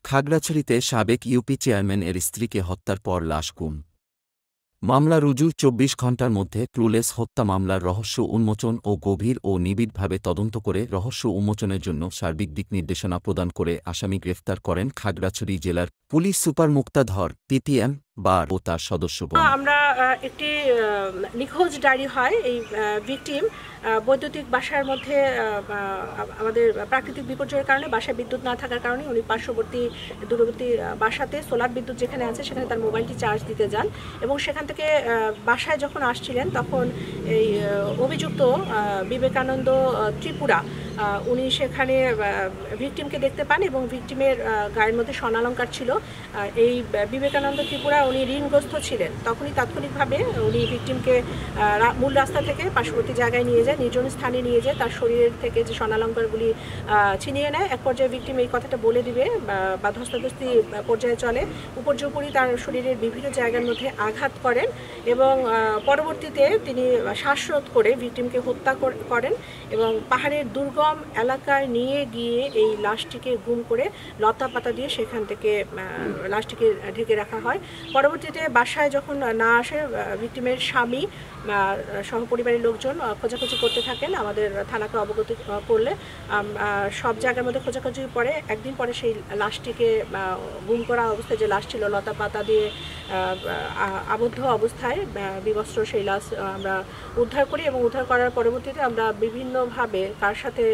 খাগড়াছড়িতে সাবেক ইউপি চেয়ারম্যানের স্ত্রীকে হত্যার পর লাশ গুম। মামলা রুজু ২৪ ঘণ্টার মধ্যে ক্লুলেস হত্যা মামলার রহস্য উন্মোচন ও গভীর ও নিবিড়ভাবে তদন্ত করে রহস্য উন্মোচনের জন্য সার্বিক দিক নির্দেশনা প্রদান করে আসামি গ্রেফতার করেন খাগড়াছড়ি জেলার পুলিশ সুপার মুক্তাধর পিপিএম বার ও তার সদস্যগণ। আমরা একটি নিখোঁজ ডায়েরি হয়। এই ভিকটিম বৈদ্যুতিক বাসার মধ্যে আমাদের প্রাকৃতিক বিপর্যয়ের কারণে বাসায় বিদ্যুৎ না থাকার কারণে উনি পার্শ্ববর্তী দূরবর্তী বাসাতে সোলার বিদ্যুৎ যেখানে আছে সেখানে তার মোবাইলটি চার্জ দিতে যান এবং সেখান থেকে বাসায় যখন আসছিলেন তখন এই অভিযুক্ত বিবেকানন্দ ত্রিপুরা উনি সেখানে ভিকটিমকে দেখতে পান এবং ভিকটিমের গায়ের মধ্যে স্বর্ণালঙ্কার ছিল। এই বিবেকানন্দ ত্রিপুরা উনি ঋণগ্রস্ত ছিলেন। তখনই তাৎক্ষণিকভাবে উনি ভিকটিমকে মূল রাস্তা থেকে পার্শ্ববর্তী জায়গায় নিয়ে যায়, নির্জন স্থানে নিয়ে যায়, তার শরীরের থেকে যে স্বর্ণালঙ্কারগুলি ছিনিয়ে নেয়। এক পর্যায়ে ভিকটিম এই কথাটা বলে দিবে বা ধস্তাধস্তি পর্যায়ে চলে। উপর্যুপরি তার শরীরের বিভিন্ন জায়গার মধ্যে আঘাত করেন এবং পরবর্তীতে তিনি শ্বাসরোধ করে ভিকটিমকে হত্যা করেন এবং পাহাড়ের দুর্গম এলাকায় নিয়ে গিয়ে এই লাশটিকে গুম করে লতা পাতা দিয়ে সেখান থেকে লাশটিকে ঢেকে রাখা হয়। পরবর্তীতে বাসায় যখন না আসে ভিকটিমের স্বামী সহপরিবারের লোকজন খোঁজাখুঁজি করতে থাকেন। আমাদের থানাকে অবগত করলে সব জায়গার মধ্যে খোঁজাখুঁজি পরে একদিন পরে সেই লাশটিকে গুম করা অবস্থায় যে লাশ ছিল লতা পাতা দিয়ে আবদ্ধ অবস্থায় বিবস্ত্র সেই লাশ আমরা উদ্ধার করি এবং উদ্ধার করার পরবর্তীতে আমরা বিভিন্নভাবে কার সাথে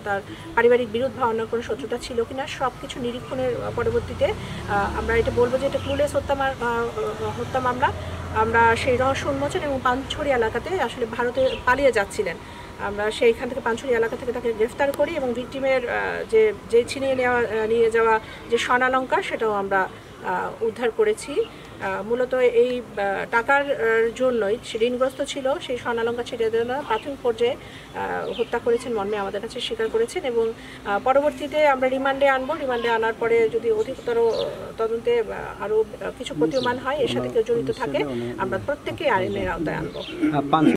তার পারিবারিক বিরোধ বা অন্য কোনো শত্রুতা ছিল কিনা সব কিছু নিরীক্ষণের পরবর্তীতে আমরা এটা বলবো যে এটা ক্লুলেস হত্যা মামলা। আমরা সেই রহস্য উন্মোচন এবং পানছড়ি এলাকাতে আসলে ভারতে পালিয়ে যাচ্ছিলেন, আমরা সেইখান থেকে পানছড়ি এলাকা থেকে তাকে গ্রেফতার করি এবং ভিকটিমের যে ছিনিয়ে নিয়ে যাওয়া যে স্বর্ণালঙ্কার সেটাও আমরা উদ্ধার করেছি। মূলত এই টাকার জন্যই ঋণগ্রস্ত ছিল, সেই স্বর্ণালঙ্কার ছিনিয়ে দেওয়া প্রাথমিক পর্যায়ে হত্যা করেছেন মর্মে আমাদের কাছে স্বীকার করেছেন এবং পরবর্তীতে আমরা রিমান্ডে আনবো। রিমান্ডে আনার পরে যদি অধিকতর তদন্তে আরও কিছু প্রতীয়মান হয়, এর সাথে কেউ জড়িত থাকে, আমরা প্রত্যেকেই আইনের আওতায় আনবো।